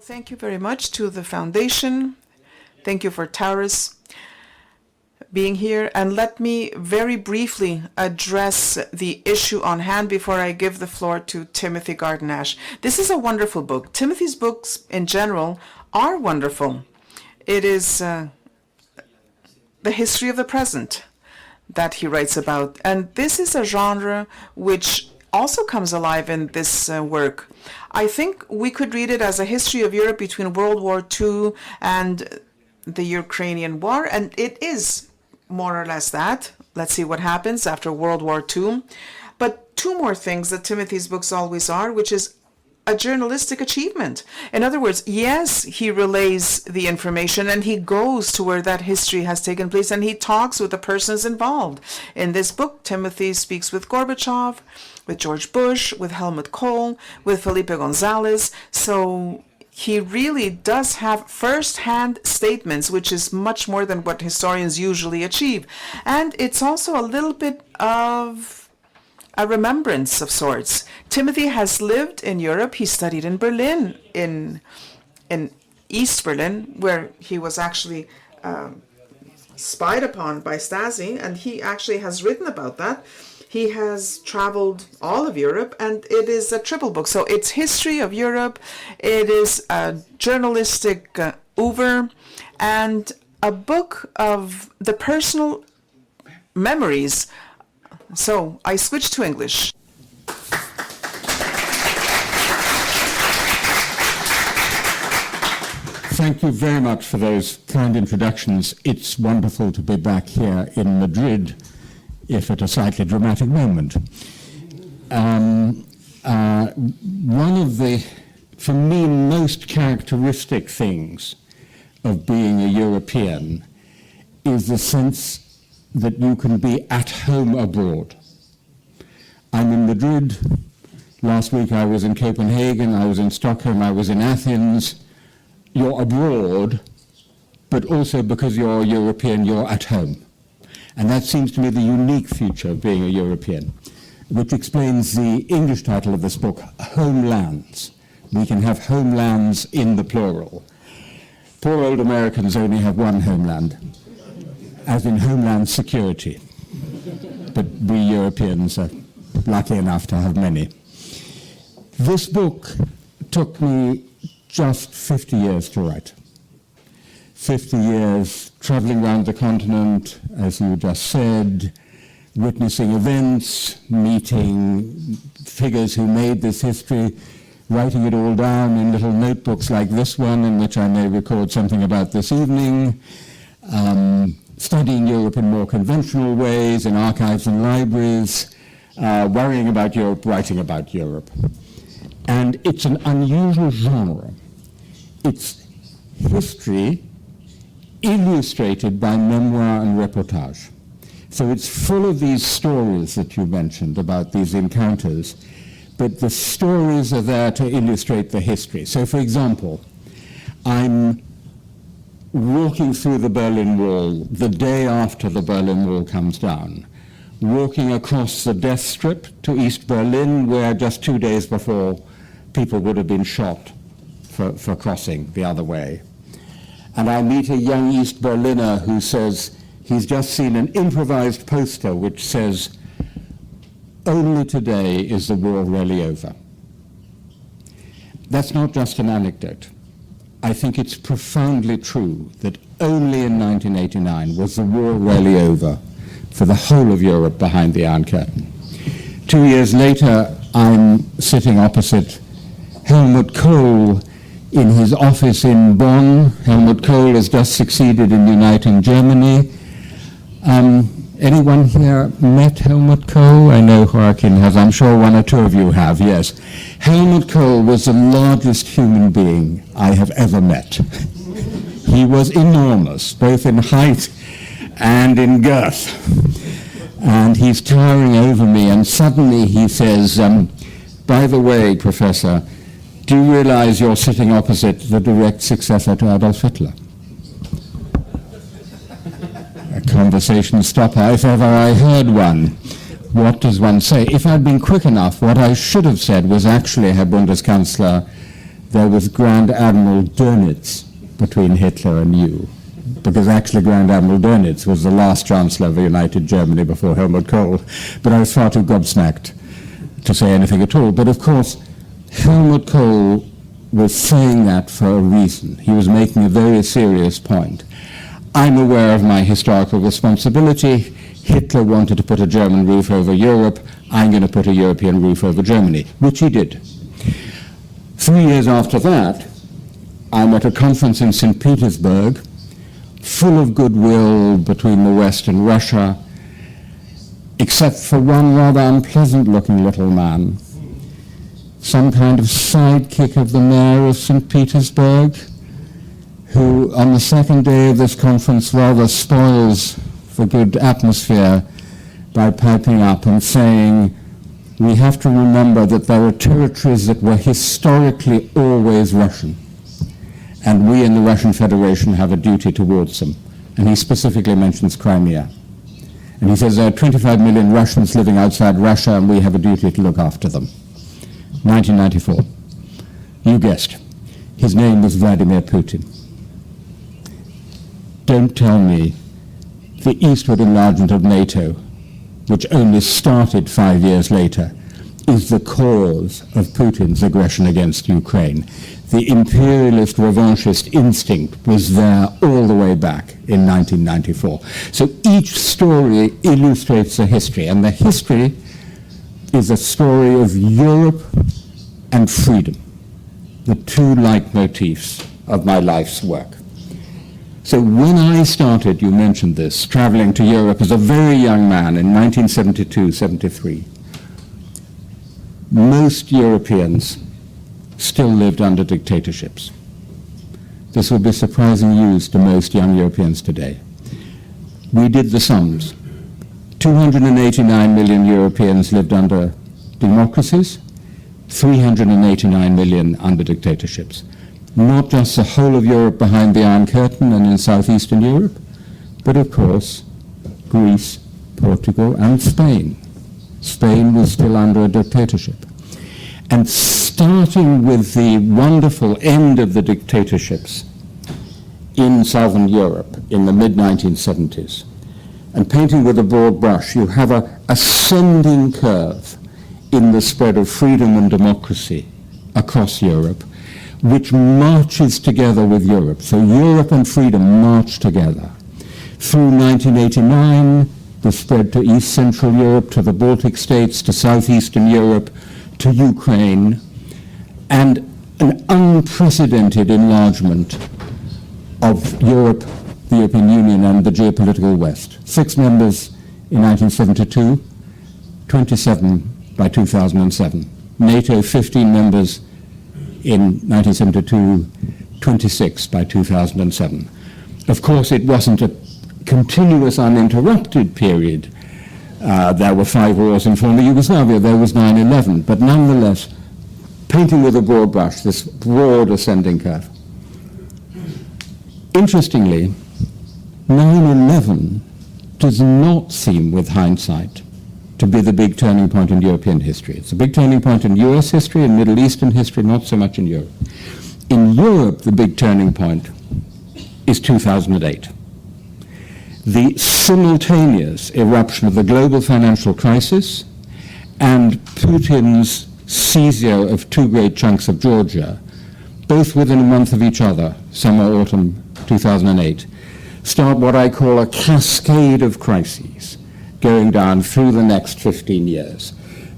thank you very much to the Foundation. Thank you for Taurus being here. And let me very briefly address the issue on hand before I give the floor to Timothy Garton Ash. This is a wonderful book. Timothy's books in general are wonderful. It is the history of the present that he writes about. And this is a genre which also comes alive in this work. I think we could read it as a history of Europe between World War II and the Ukrainian War, and it is more or less that. Let's see what happens after World War II. But two more things that Timothy's books always are, which is a journalistic achievement. In other words, yes, he relays the information and he goes to where that history has taken place and he talks with the persons involved. In this book, Timothy speaks with Gorbachev, with George Bush, with Helmut Kohl, with Felipe González. So he really does have first-hand statements, which is much more than what historians usually achieve. And it's also a little bit of a remembrance of sorts. Timothy has lived in Europe. He studied in Berlin, in East Berlin, where he was actually spied upon by Stasi, and he actually has written about that. He has traveled all of Europe, and it is a triple book. So it's history of Europe, it is a journalistic oeuvre, and a book of the personal memories. So I switched to English. Thank you very much for those kind introductions. It's wonderful to be back here in Madrid, if at a slightly dramatic moment. One of the, for me, most characteristic things of being a European is the sense that you can be at home abroad. I'm in Madrid. Last week I was in Copenhagen, I was in Stockholm, I was in Athens. You're abroad, but also because you're a European, you're at home. And that seems to me the unique feature of being a European, which explains the English title of this book, Homelands. We can have homelands in the plural. Poor old Americans only have one homeland, as in Homeland Security. But we Europeans are lucky enough to have many. This book took me just 50 years to write. 50 years traveling around the continent, as you just said, witnessing events, meeting figures who made this history, writing it all down in little notebooks like this one, in which I may record something about this evening, studying Europe in more conventional ways, in archives and libraries, worrying about Europe, writing about Europe. And it's an unusual genre. It's history illustrated by memoir and reportage. So it's full of these stories that you mentioned about these encounters, but the stories are there to illustrate the history. So for example, I'm walking through the Berlin Wall the day after the Berlin Wall comes down, walking across the death strip to East Berlin, where just 2 days before people would have been shot for crossing the other way. And I meet a young East Berliner who says he's just seen an improvised poster which says, "Only today is the war really over." That's not just an anecdote. I think it's profoundly true that only in 1989 was the war really over for the whole of Europe behind the Iron Curtain. 2 years later, I'm sitting opposite Helmut Kohl in his office in Bonn. Helmut Kohl has just succeeded in uniting Germany. Anyone here met Helmut Kohl? I know Joaquin has. I'm sure one or two of you have, yes. Helmut Kohl was the largest human being I have ever met. He was enormous, both in height and in girth. And he's towering over me, and suddenly he says, "By the way, Professor, do you realize you're sitting opposite the direct successor to Adolf Hitler?" A conversation stopper, if ever I heard one. What does one say? If I'd been quick enough, what I should have said was actually, Herr Bundeskanzler, there was Grand Admiral Dönitz between Hitler and you, because actually Grand Admiral Dönitz was the last Chancellor of United Germany before Helmut Kohl, but I was far too gobsmacked to say anything at all. But of course, Helmut Kohl was saying that for a reason. He was making a very serious point. I'm aware of my historical responsibility. Hitler wanted to put a German roof over Europe. I'm going to put a European roof over Germany, which he did. 3 years after that, I'm at a conference in St. Petersburg, full of goodwill between the West and Russia, except for one rather unpleasant-looking little man, some kind of sidekick of the mayor of St. Petersburg, who on the second day of this conference rather spoils the good atmosphere by piping up and saying, we have to remember that there are territories that were historically always Russian, and we in the Russian Federation have a duty towards them. And he specifically mentions Crimea. And he says there are 25 million Russians living outside Russia, and we have a duty to look after them. 1994. You guessed. His name was Vladimir Putin. Don't tell me the eastward enlargement of NATO, which only started 5 years later, is the cause of Putin's aggression against Ukraine. The imperialist revanchist instinct was there all the way back in 1994. So each story illustrates a history, and the history is a story of Europe and freedom, the two leitmotifs of my life's work. So when I started, you mentioned this, traveling to Europe as a very young man in 1972-73, most Europeans still lived under dictatorships. This will be surprising news to most young Europeans today. We did the sums. 289 million Europeans lived under democracies, 389 million under dictatorships. Not just the whole of Europe behind the Iron Curtain and in southeastern Europe, but of course Greece, Portugal, and Spain. Spain was still under a dictatorship. And starting with the wonderful end of the dictatorships in southern Europe in the mid-1970s, and painting with a broad brush, you have an ascending curve in the spread of freedom and democracy across Europe, which marches together with Europe. So Europe and freedom march together. Through 1989, the spread to East Central Europe, to the Baltic states, to Southeastern Europe, to Ukraine, and an unprecedented enlargement of Europe, the European Union, and the geopolitical West. 6 members in 1972, 27 by 2007. NATO, 15 members in 1972, 26 by 2007. Of course, it wasn't a continuous, uninterrupted period. There were 5 wars in former Yugoslavia, there was 9/11, but nonetheless, painting with a broad brush, this broad ascending curve. Interestingly, 9/11 does not seem, with hindsight, to be the big turning point in European history. It's a big turning point in US history and Middle Eastern history, not so much in Europe. In Europe, the big turning point is 2008. The simultaneous eruption of the global financial crisis and Putin's seizure of 2 great chunks of Georgia, both within a month of each other, summer, autumn 2008, start what I call a cascade of crises going down through the next 15 years.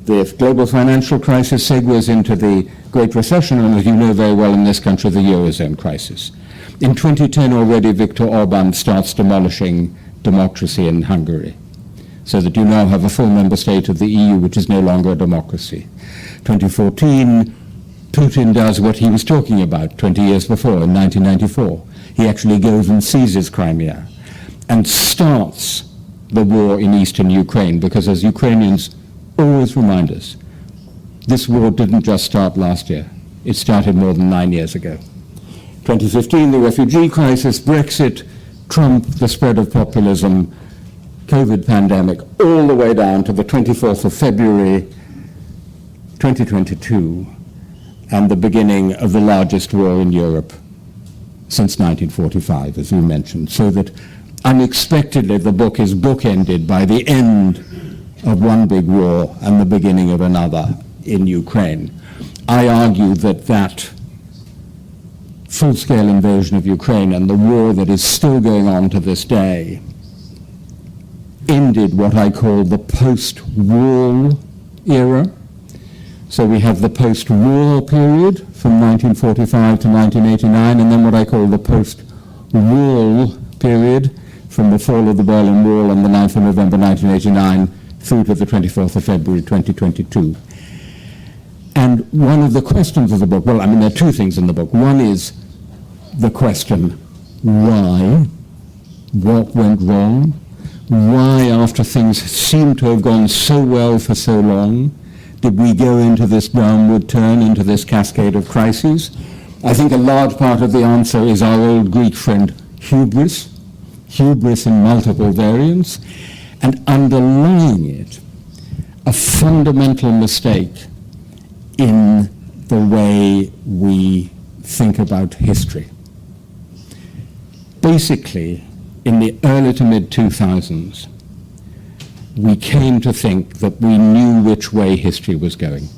The global financial crisis segues into the Great Recession, and as you know very well in this country, the Eurozone crisis. In 2010 already, Viktor Orban starts demolishing democracy in Hungary, so that you now have a full member state of the EU which is no longer a democracy. 2014, Putin does what he was talking about 20 years before, in 1994. He actually goes and seizes Crimea and starts the war in eastern Ukraine, because as Ukrainians always remind us, this war didn't just start last year. It started more than 9 years ago. 2015, the refugee crisis, Brexit, Trump, the spread of populism, COVID pandemic, all the way down to the 24th of February, 2022, and the beginning of the largest war in Europe since 1945, as you mentioned, so that unexpectedly the book is bookended by the end of one big war and the beginning of another in Ukraine. I argue that that full-scale invasion of Ukraine and the war that is still going on to this day ended what I call the post-wall era. So we have the post-war period from 1945 to 1989, and then what I call the post-wall period from the fall of the Berlin Wall on the 9th of November 1989 through to the 24th of February 2022. And one of the questions of the book, well, I mean, there are two things in the book. One is the question, why? What went wrong? Why, after things seemed to have gone so well for so long, did we go into this downward turn, into this cascade of crises? I think a large part of the answer is our old Greek friend, hubris in multiple variants, and underlying it, a fundamental mistake in the way we think about history. Basically, in the early to mid-2000s, we came to think that we knew which way history was going,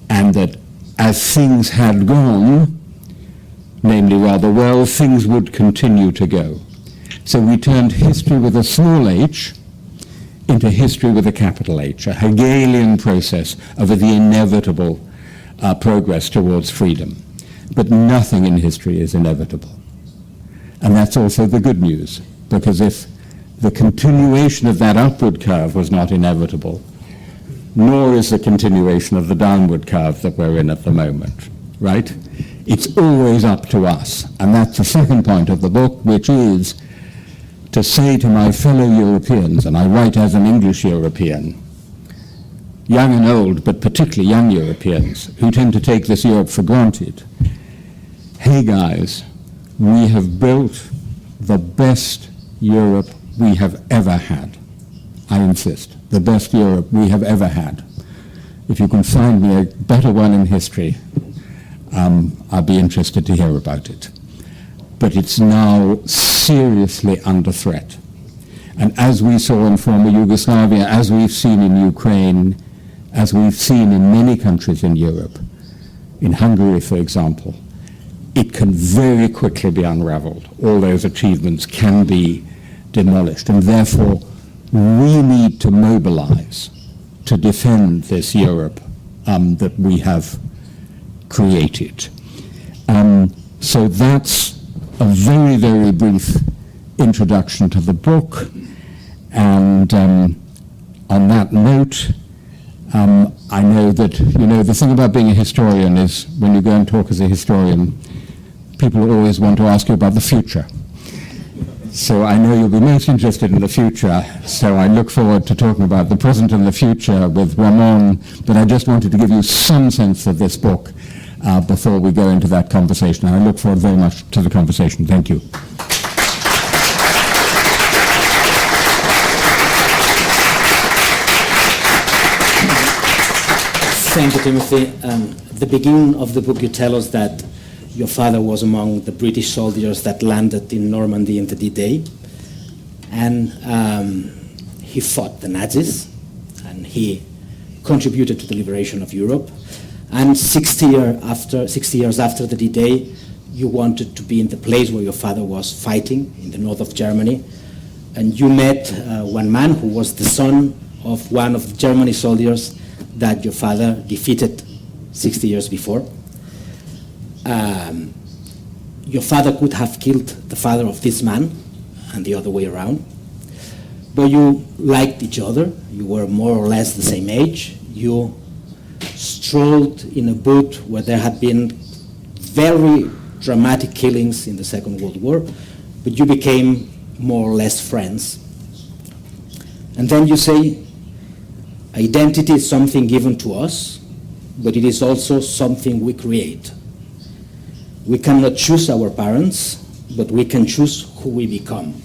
and that as things had gone, namely rather well, things would continue to go. So we turned history with a small h into history with a capital H, a Hegelian process of the inevitable progress towards freedom. But nothing in history is inevitable. And that's also the good news, because if the continuation of that upward curve was not inevitable, nor is the continuation of the downward curve that we're in at the moment, right? It's always up to us. And that's the second point of the book, which is to say to my fellow Europeans, and I write as an English European, young and old, but particularly young Europeans, who tend to take this Europe for granted, hey guys, we have built the best Europe we have ever had. I insist, the best Europe we have ever had. If you can find me a better one in history, I'll be interested to hear about it. But it's now seriously under threat. And as we saw in former Yugoslavia, as we've seen in Ukraine, as we've seen in many countries in Europe, in Hungary, for example, it can very quickly be unraveled. All those achievements can be demolished. And therefore, we need to mobilize to defend this Europe that we have created. So that's a very, very brief introduction to the book. And on that note, I know that, the thing about being a historian is when you go and talk as a historian, people always want to ask you about the future. So I know you'll be most interested in the future, so I look forward to talking about the present and the future with Ramon, but I just wanted to give you some sense of this book before we go into that conversation. I look forward very much to the conversation. Thank you. Thank you, Timothy. At the beginning of the book, you tell us that your father was among the British soldiers that landed in Normandy in the D-Day, and he fought the Nazis, and he contributed to the liberation of Europe. And 60 years after the D-Day, you wanted to be in the place where your father was fighting, in the north of Germany, and you met one man who was the son of one of the German soldiers that your father defeated 60 years before. Your father could have killed the father of this man, and the other way around. But you liked each other. You were more or less the same age. You strolled in a boot where there had been very dramatic killings in the Second World War, but you became more or less friends. And then you say, identity is something given to us, but it is also something we create. We cannot choose our parents, but we can choose who we become.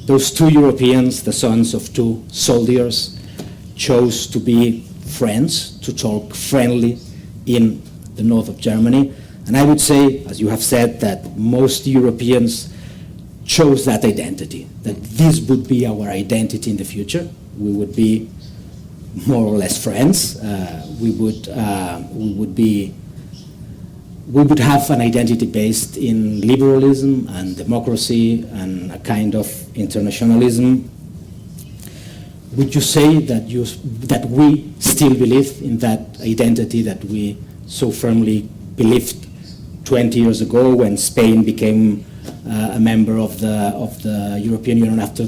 Those two Europeans, the sons of two soldiers, chose to be friends, to talk friendly in the north of Germany. And I would say, as you have said, that most Europeans chose that identity, that this would be our identity in the future. We would be more or less friends. We would have an identity based in liberalism and democracy and a kind of internationalism. Would you say that we still believe in that identity that we so firmly believed 20 years ago when Spain became a member of the European Union after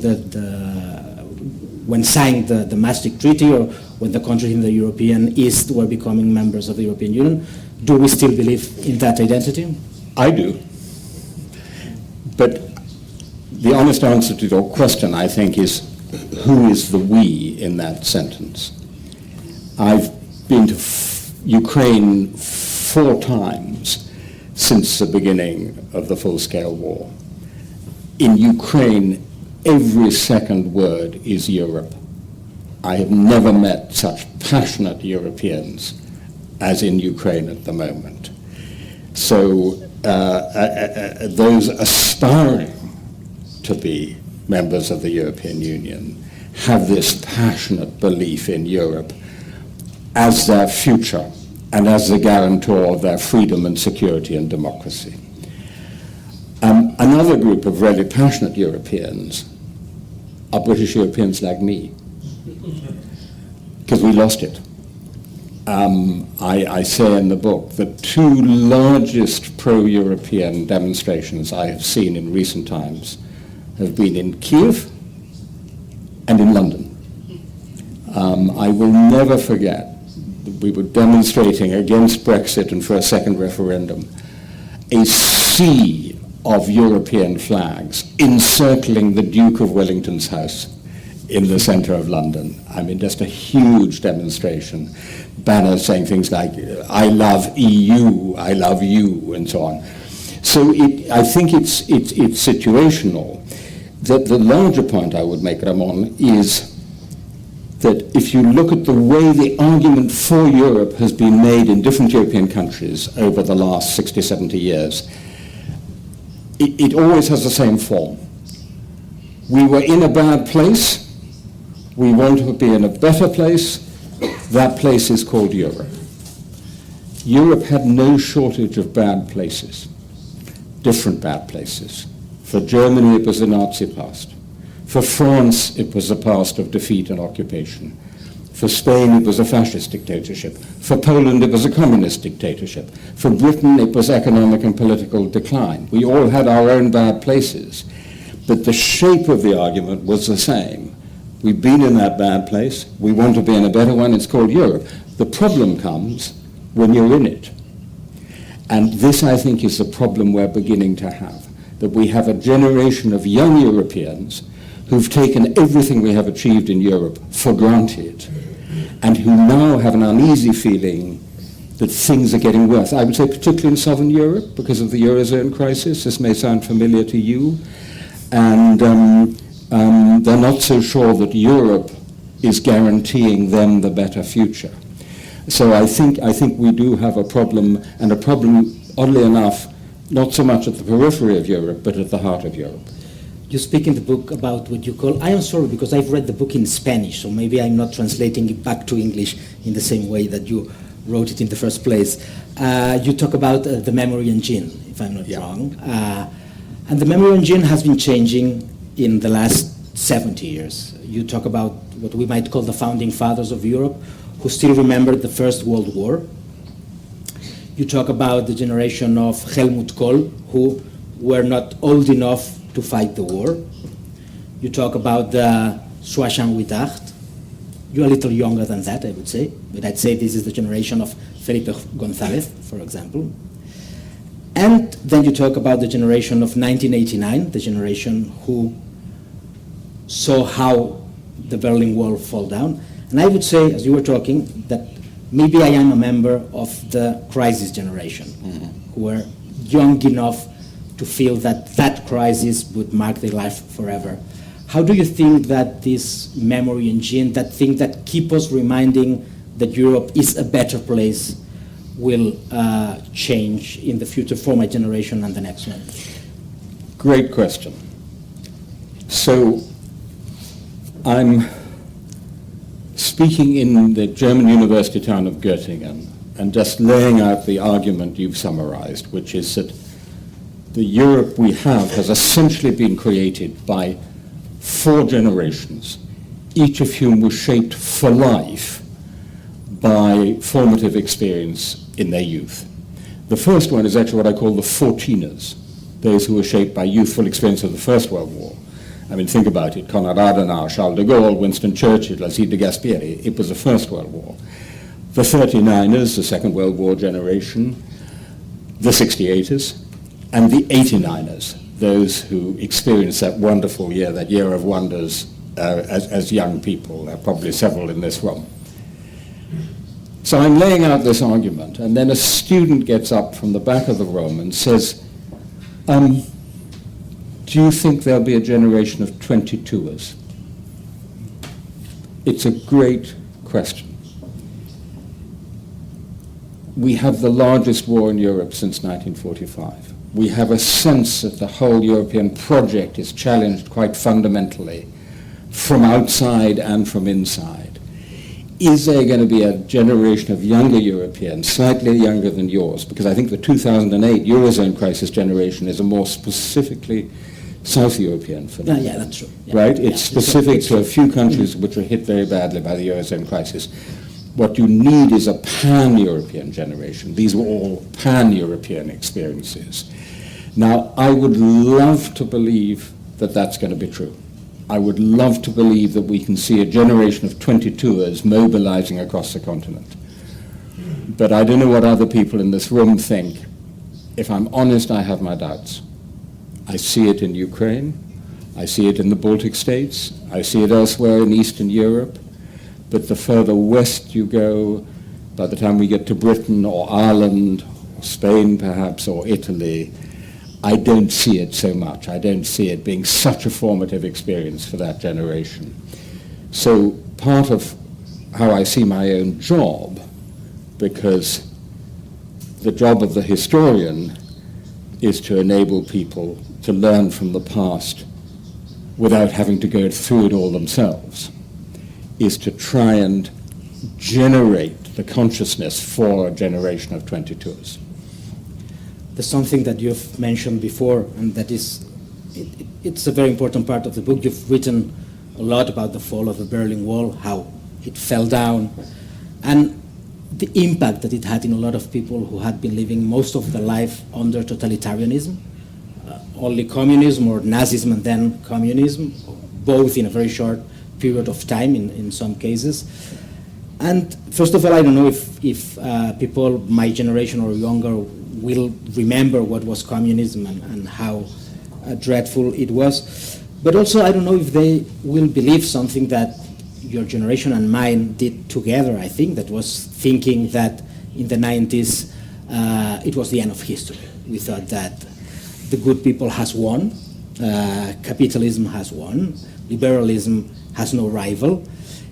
when signed the Maastricht Treaty, or when the countries in the European East were becoming members of the European Union? Do we still believe in that identity? I do. But the honest answer to your question, I think, is who is the we in that sentence? I've been to Ukraine 4 times since the beginning of the full-scale war. In Ukraine, every second word is Europe. I have never met such passionate Europeans as in Ukraine at the moment. So those aspiring to be members of the European Union have this passionate belief in Europe as their future and as the guarantor of their freedom and security and democracy. Another group of really passionate Europeans are British Europeans like me, because we lost it. I say in the book the 2 largest pro-European demonstrations I have seen in recent times have been in Kiev and in London. I will never forget that we were demonstrating against Brexit and for a second referendum. A sea of European flags encircling the Duke of Wellington's house in the centre of London. I mean, just a huge demonstration. Banners saying things like, I love EU, I love you, and so on. So I think it's situational. The larger point I would make, Ramon, is that if you look at the way the argument for Europe has been made in different European countries over the last 60, 70 years, it always has the same form. We were in a bad place, we want to be in a better place, that place is called Europe. Europe had no shortage of bad places, different bad places. For Germany, it was the Nazi past. For France, it was the past of defeat and occupation. For Spain, it was a fascist dictatorship. For Poland, it was a communist dictatorship. For Britain, it was economic and political decline. We all had our own bad places, but the shape of the argument was the same. We've been in that bad place. We want to be in a better one. It's called Europe. The problem comes when you're in it. And this, I think, is the problem we're beginning to have, that we have a generation of young Europeans who've taken everything we have achieved in Europe for granted, and who now have an uneasy feeling that things are getting worse. I would say particularly in southern Europe, because of the Eurozone crisis. This may sound familiar to you. And they're not so sure that Europe is guaranteeing them the better future. So I think we do have a problem, and a problem, oddly enough, not so much at the periphery of Europe, but at the heart of Europe. You speak in the book about what you call, I am sorry because I've read the book in Spanish, so maybe I'm not translating it back to English in the same way that you wrote it in the first place. You talk about the memory engine, if I'm not wrong. And the memory engine has been changing in the last 70 years. You talk about what we might call the founding fathers of Europe, who still remember the First World War. You talk about the generation of Helmut Kohl, who were not old enough to fight the war. You talk about the 68. You're a little younger than that, I would say, but I'd say this is the generation of Felipe González, for example. And then you talk about the generation of 1989, the generation who saw how the Berlin Wall fall down. And I would say, as you were talking, that maybe I am a member of the crisis generation, who were young enough to feel that that crisis would mark their life forever. How do you think that this memory engine, that thing that keeps us reminding that Europe is a better place, will change in the future for my generation and the next one? Great question. So I'm speaking in the German university town of Göttingen and just laying out the argument you've summarized, which is that the Europe we have has essentially been created by 4 generations, each of whom was shaped for life by formative experience in their youth. The first one is actually what I call the 14ers, those who were shaped by youthful experience of the First World War. I mean, think about it. Konrad Adenauer, Charles de Gaulle, Winston Churchill, Alcide de Gasperi. It was the First World War. The 39ers, the Second World War generation, the 68ers, and the 89ers, those who experienced that wonderful year, that year of wonders as young people. There are probably several in this room. So I'm laying out this argument, and then a student gets up from the back of the room and says, do you think there'll be a generation of 22ers? It's a great question. We have the largest war in Europe since 1945. We have a sense that the whole European project is challenged quite fundamentally from outside and from inside. Is there going to be a generation of younger Europeans, slightly younger than yours? Because I think the 2008 Eurozone crisis generation is a more specifically South European phenomenon. Yeah, that's true. Yeah. Right? It's specific to a few countries which were hit very badly by the Eurozone crisis. What you need is a pan-European generation. These were all pan-European experiences. Now, I would love to believe that that's going to be true. I would love to believe that we can see a generation of 22ers mobilizing across the continent. But I don't know what other people in this room think. If I'm honest, I have my doubts. I see it in Ukraine. I see it in the Baltic states. I see it elsewhere in Eastern Europe. But the further west you go, by the time we get to Britain or Ireland, or Spain perhaps, or Italy, I don't see it so much. I don't see it being such a formative experience for that generation. So part of how I see my own job, because the job of the historian is to enable people to learn from the past without having to go through it all themselves, is to try and generate the consciousness for a generation of 22ers. There's something that you've mentioned before, and that is, it's a very important part of the book. You've written a lot about the fall of the Berlin Wall, how it fell down, and the impact that it had in a lot of people who had been living most of their life under totalitarianism, only communism or Nazism and then communism, both in a very short period of time in some cases. And first of all, I don't know if people my generation or younger will remember what was communism and how dreadful it was. But also, I don't know if they will believe something that your generation and mine did together, I think, that was thinking that in the 90s it was the end of history. We thought that the good people has won, capitalism has won, liberalism has no rival.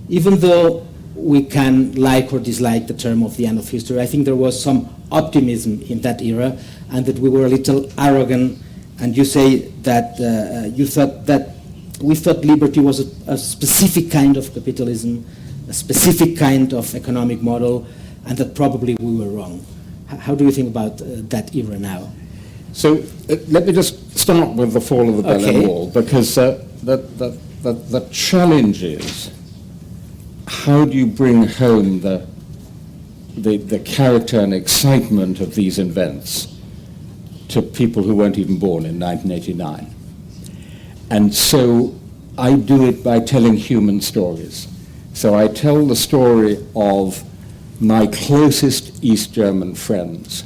Even though we can like or dislike the term of the end of history, I think there was some optimism in that era, and that we were a little arrogant. And you say that you thought that we thought liberty was a specific kind of capitalism, a specific kind of economic model, and that probably we were wrong. How do you think about that era now? So let me just start with the fall of the Berlin Wall, because the challenge is, how do you bring home the character and excitement of these events to people who weren't even born in 1989? And so I do it by telling human stories. So I tell the story of my closest East German friends.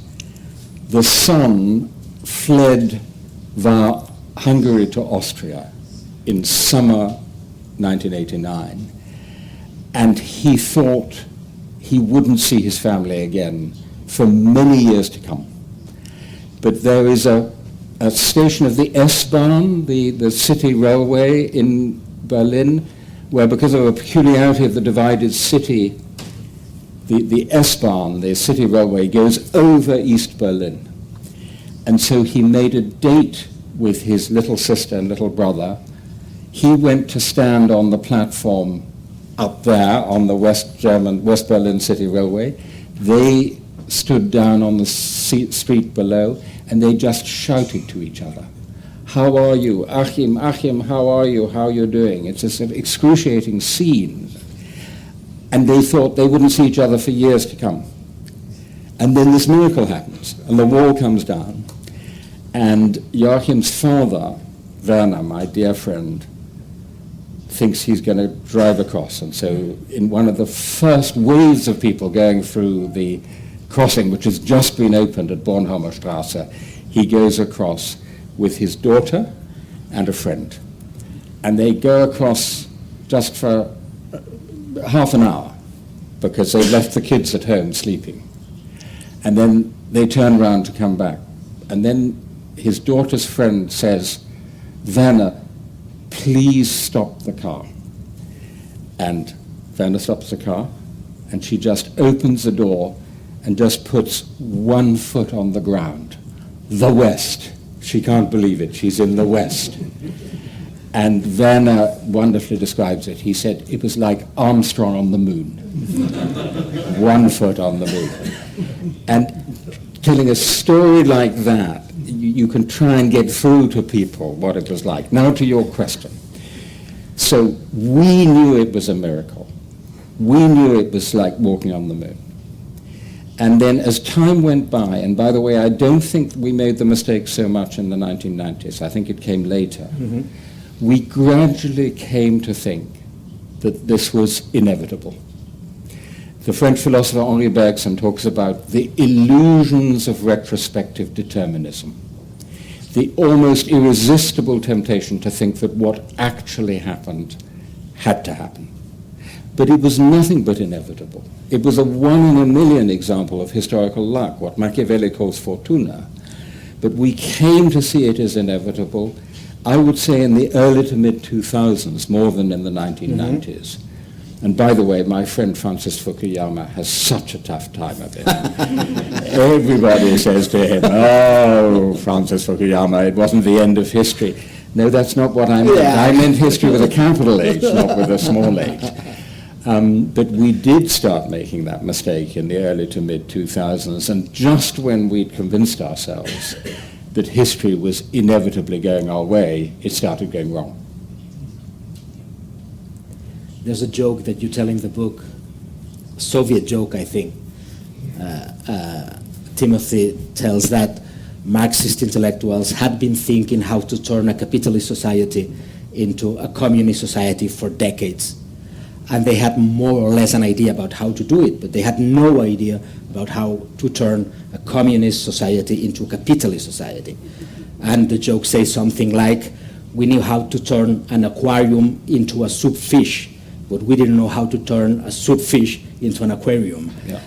The son fled via Hungary to Austria in summer 1989, and he thought he wouldn't see his family again for many years to come. But there is a station of the S-Bahn, the city railway in Berlin, where because of a peculiarity of the divided city, the S-Bahn, the city railway, goes over East Berlin. And so he made a date with his little sister and little brother. He went to stand on the platform up there on the West Berlin City Railway. They stood down on the street below, and they just shouted to each other. How are you? Achim, Achim, how are you? How are you doing? It's this excruciating scene. And they thought they wouldn't see each other for years to come. And then this miracle happens, and the wall comes down, and Joachim's father, Werner, my dear friend, thinks he's going to drive across. And so in one of the first waves of people going through the crossing, which has just been opened at Bornholmer Strasse, he goes across with his daughter and a friend. And they go across just for half an hour because they left the kids at home sleeping. And then they turn around to come back. And then his daughter's friend says, Werner, please stop the car. And Werner stops the car, and she just opens the door and just puts one foot on the ground. The West. She can't believe it. She's in the West. And Werner wonderfully describes it. He said it was like Armstrong on the moon. 1 foot on the moon. And telling a story like that, you can try and get through to people what it was like. Now to your question. So we knew it was a miracle. We knew it was like walking on the moon. And then as time went by, and by the way, I don't think we made the mistake so much in the 1990s. I think it came later. Mm-hmm. We gradually came to think that this was inevitable. The French philosopher Henri Bergson talks about the illusions of retrospective determinism, the almost irresistible temptation to think that what actually happened had to happen. But it was nothing but inevitable. It was a 1 in a million example of historical luck, what Machiavelli calls fortuna. But we came to see it as inevitable, I would say in the early to mid-2000s, more than in the 1990s. Mm-hmm. And by the way, my friend Francis Fukuyama has such a tough time of it. Everybody says to him, oh, Francis Fukuyama, it wasn't the end of history. No, that's not what I meant. Yeah. I meant history with a capital H, not with a small h. But we did start making that mistake in the early to mid-2000s, and just when we'd convinced ourselves that history was inevitably going our way, it started going wrong. There's a joke that you tell in the book, a Soviet joke, I think. Timothy tells that Marxist intellectuals had been thinking how to turn a capitalist society into a communist society for decades. And they had more or less an idea about how to do it, but they had no idea about how to turn a communist society into a capitalist society. And the joke says something like, we knew how to turn an aquarium into a soup fish, but we didn't know how to turn a soup fish into an aquarium. Yeah.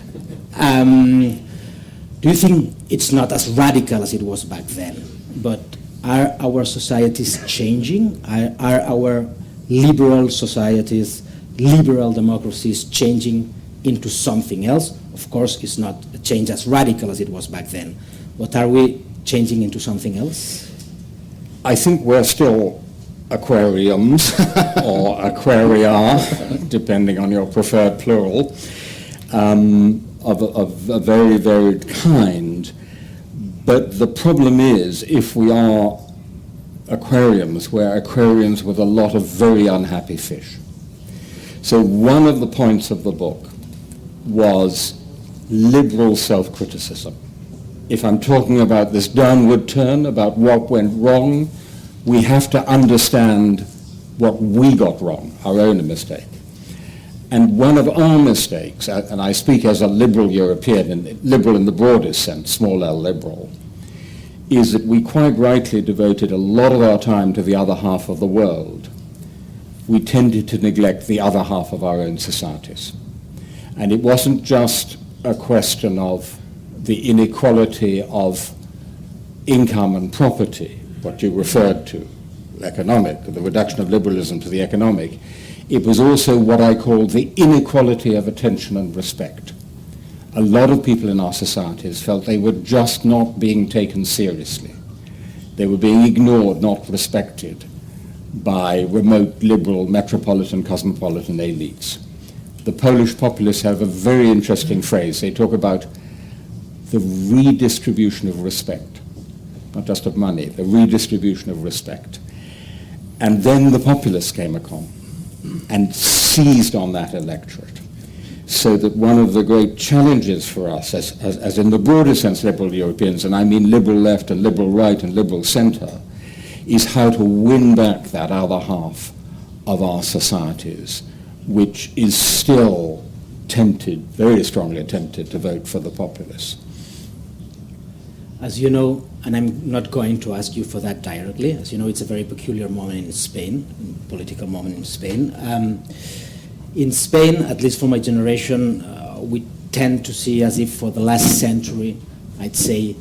Do you think it's not as radical as it was back then? But are our societies changing? Are our liberal societies, liberal democracies changing into something else? Of course, it's not a change as radical as it was back then. But are we changing into something else? I think we're still aquariums or aquaria, depending on your preferred plural, of a very varied kind. But the problem is, if we are aquariums, we're aquariums with a lot of very unhappy fish. So one of the points of the book was liberal self-criticism. If I'm talking about this downward turn, about what went wrong, we have to understand what we got wrong, our own mistake. And one of our mistakes, and I speak as a liberal European, and liberal in the broadest sense, small L liberal, is that we quite rightly devoted a lot of our time to the other half of the world. We tended to neglect the other half of our own societies. And it wasn't just a question of the inequality of income and property, what you referred to, economic, the reduction of liberalism to the economic. It was also what I call the inequality of attention and respect. a lot of people in our societies felt they were just not being taken seriously. They were being ignored, not respected by remote, liberal, metropolitan, cosmopolitan elites. The Polish populists have a very interesting phrase. They talk about the redistribution of respect, not just of money, the redistribution of respect. And then the populists came along and seized on that electorate. So that one of the great challenges for us, as in the broader sense liberal Europeans, and I mean liberal left and liberal right and liberal center, is how to win back that other half of our societies, which is still tempted, very strongly tempted, to vote for the populists. As you know, and I'm not going to ask you for that directly, as you know, it's a very peculiar moment in Spain, political moment in Spain. In Spain, at least for my generation, we tend to see as if for the last century, I'd say,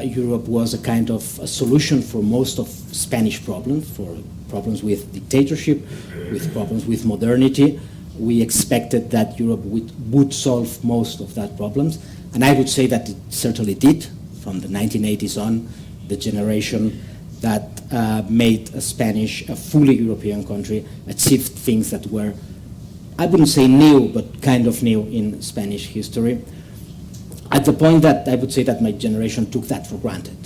Europe was a kind of a solution for most of Spanish problems, for problems with dictatorship, with problems with modernity. We expected that Europe would solve most of that problems, and I would say that it certainly did. From the 1980s on, the generation that made Spanish a fully European country achieved things that were, I wouldn't say new, but kind of new in Spanish history. At the point that I would say that my generation took that for granted.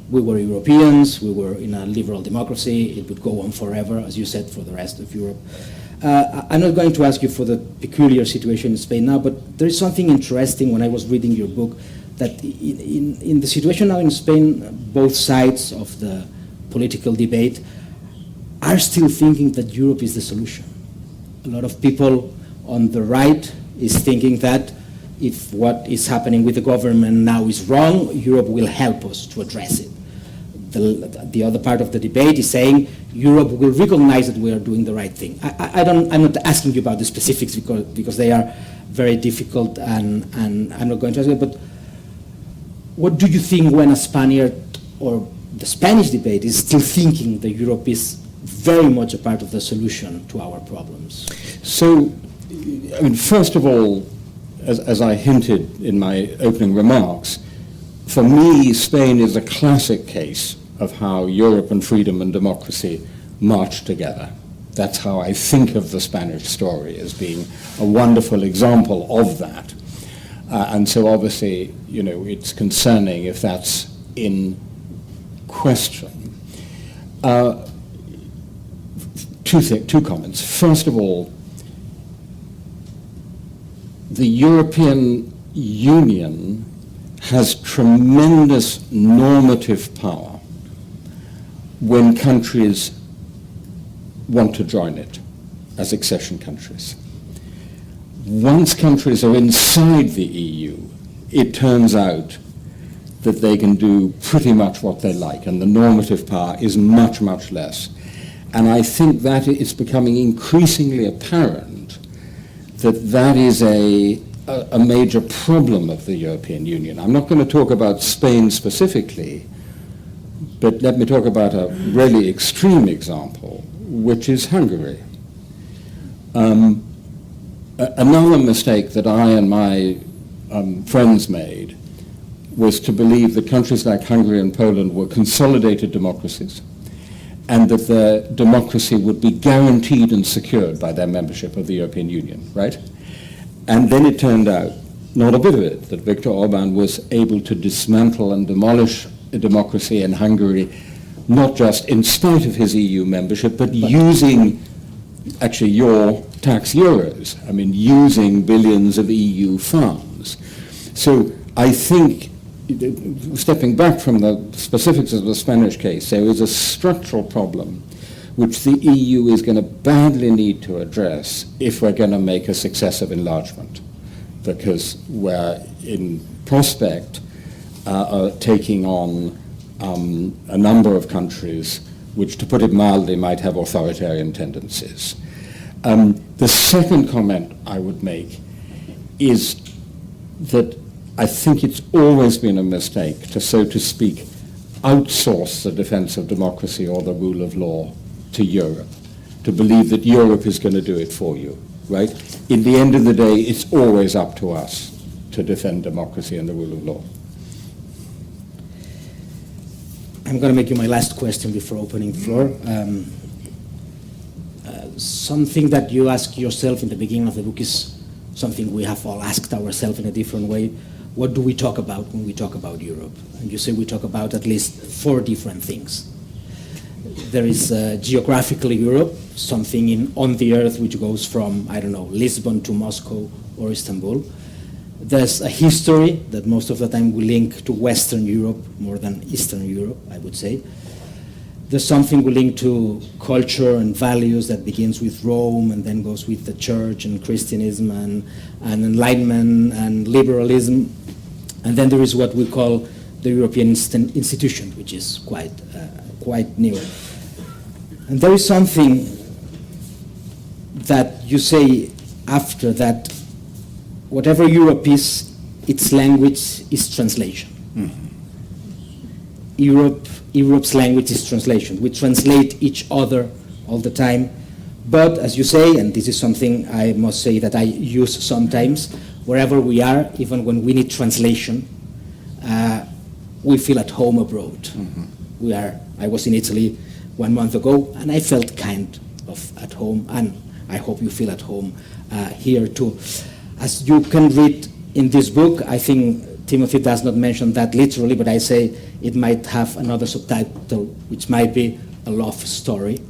We were Europeans, we were in a liberal democracy, it would go on forever, as you said, for the rest of Europe. I'm not going to ask you for the peculiar situation in Spain now, but there is something interesting when I was reading your book, that in the situation now in Spain, both sides of the political debate are still thinking that Europe is the solution. A lot of people on the right is thinking that if what is happening with the government now is wrong, Europe will help us to address it. The other part of the debate is saying Europe will recognize that we are doing the right thing. I'm not asking you about the specifics because they are very difficult, and I'm not going to ask you, but what do you think when a Spaniard or the Spanish debate is still thinking that Europe is very much a part of the solution to our problems? So, I mean, first of all, as I hinted in my opening remarks, for me, Spain is a classic case of how Europe and freedom and democracy march together. That's how I think of the Spanish story, as being a wonderful example of that. And so obviously, you know, it's concerning if that's in question. Two comments. First of all, the European Union has tremendous normative power when countries want to join it as accession countries. Once countries are inside the EU, it turns out that they can do pretty much what they like, and the normative power is much, much less. And I think that it's becoming increasingly apparent that that is a major problem of the European Union. I'm not going to talk about Spain specifically, but let me talk about a really extreme example, which is Hungary. Another mistake that I and my friends made was to believe that countries like Hungary and Poland were consolidated democracies, and that their democracy would be guaranteed and secured by their membership of the European Union, right? And then it turned out, not a bit of it, that Viktor Orban was able to dismantle and demolish a democracy in Hungary, not just in spite of his EU membership, but using actually your tax euros, I mean, using billions of EU funds. So I think, stepping back from the specifics of the Spanish case, there is a structural problem which the EU is going to badly need to address if we're going to make a success of enlargement, because we're in prospect taking on a number of countries which, to put it mildly, might have authoritarian tendencies. The second comment I would make is that I think it's always been a mistake to, so to speak, outsource the defense of democracy or the rule of law to Europe, to believe that Europe is going to do it for you. right? In the end of the day, it's always up to us to defend democracy and the rule of law. I'm going to make you my last question before opening the floor. Something that you ask yourself in the beginning of the book is something we have all asked ourselves in a different way. What do we talk about when we talk about Europe? And you say we talk about at least 4 different things. There is geographical Europe, something on the earth which goes from, I don't know, Lisbon to Moscow or Istanbul. There's a history that most of the time we link to Western Europe more than Eastern Europe, I would say. There's something we link to culture and values that begins with Rome and then goes with the church and Christianism and Enlightenment and liberalism. And then there is what we call the European institution, which is quite new. And there is something that you say after that, whatever Europe is, its language is translation. Mm-hmm. Europe's language is translation. We translate each other all the time. But as you say, and this is something I must say that I use sometimes, wherever we are, even when we need translation, we feel at home abroad. Mm-hmm. I was in Italy 1 month ago, and I felt kind of at home, and I hope you feel at home here too. As you can read in this book, I think Timothy does not mention that literally, but I say it might have another subtitle, which might be a love story.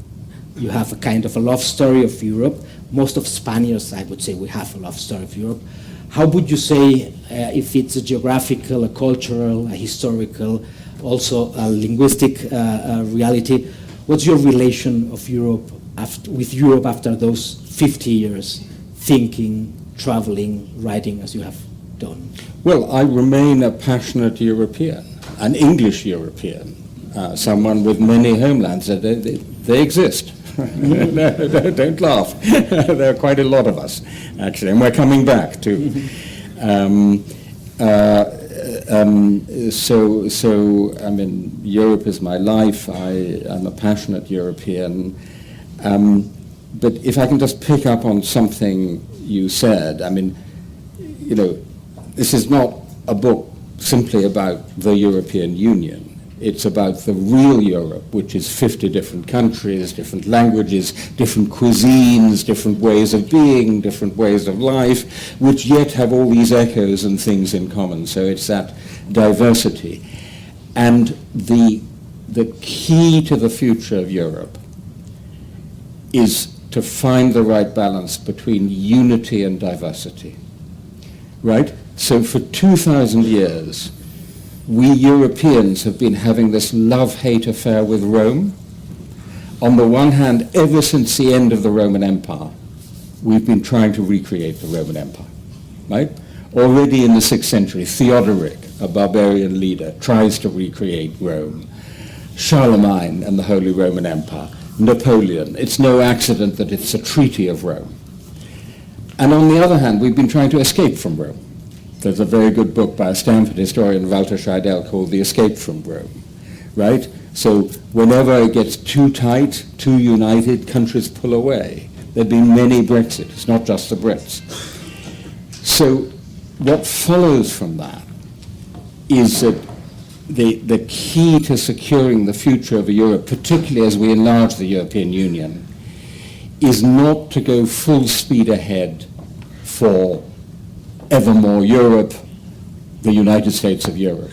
You have a kind of a love story of Europe. Most of Spaniards, I would say, we have a love story of Europe. How would you say, if it's a geographical, a cultural, a historical, also a linguistic reality, what's your relation of Europe with Europe after those 50 years thinking, traveling, writing as you have done? Well, I remain a passionate European, an English European, someone with many homelands. They exist. No, don't laugh. There are quite a lot of us, actually, and we're coming back too. So I mean, Europe is my life. I'm a passionate European. But if I can just pick up on something you said, I mean, you know, this is not a book simply about the European Union. It's about the real Europe, which is 50 different countries, different languages, different cuisines, different ways of being, different ways of life, which yet have all these echoes and things in common. So it's that diversity. And the key to the future of Europe is to find the right balance between unity and diversity, right? So for 2,000 years, we Europeans have been having this love-hate affair with Rome. On the one hand, ever since the end of the Roman Empire, we've been trying to recreate the Roman Empire, right? Already in the 6th century, Theodoric, a barbarian leader, tries to recreate Rome. Charlemagne and the Holy Roman Empire. Napoleon. It's no accident that it's a treaty of Rome. And on the other hand, we've been trying to escape from Rome. There's a very good book by a Stanford historian, Walter Scheidel, called The Escape from Rome, right? So whenever it gets too tight, too united, countries pull away. There have been many Brexit. It's not just the Brits. So what follows from that is that the key to securing the future of Europe, particularly as we enlarge the European Union, is not to go full speed ahead for ever more Europe, the United States of Europe.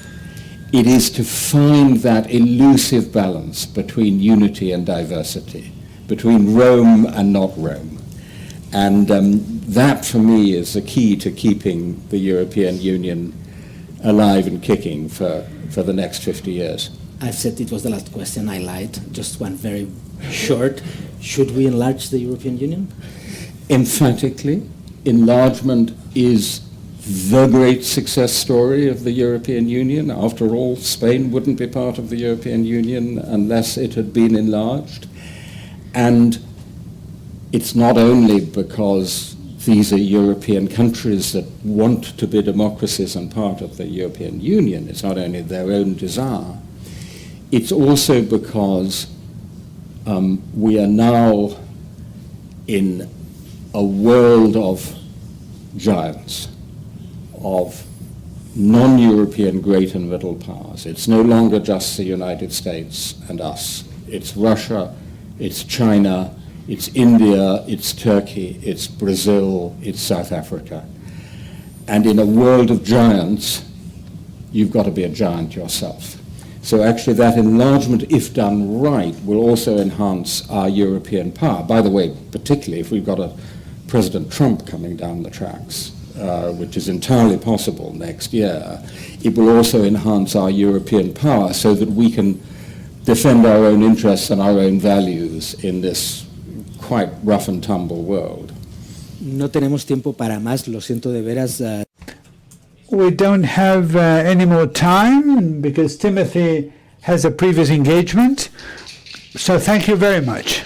It is to find that elusive balance between unity and diversity, between Rome and not Rome. And that, for me, is the key to keeping the European Union alive and kicking for the next 50 years. I said it was the last question. I lied. Just one very short. Should we enlarge the European Union? Emphatically, enlargement is the great success story of the European Union. After all, Spain wouldn't be part of the European Union unless it had been enlarged. And it's not only because these are European countries that want to be democracies and part of the European Union. It's not only their own desire. It's also because we are now in a world of giants, of non-European great and middle powers. It's no longer just the United States and us. It's Russia, it's China, it's India, it's Turkey, it's Brazil, it's South Africa. And in a world of giants, you've got to be a giant yourself. So actually that enlargement, if done right, will also enhance our European power. By the way, particularly if we've got a President Trump coming down the tracks, which is entirely possible next year, it will also enhance our European power so that we can defend our own interests and our own values in this quite rough and tumble world. No tenemos tiempo para más, lo siento de veras. We don't have any more time because Timothy has a previous engagement. So thank you very much.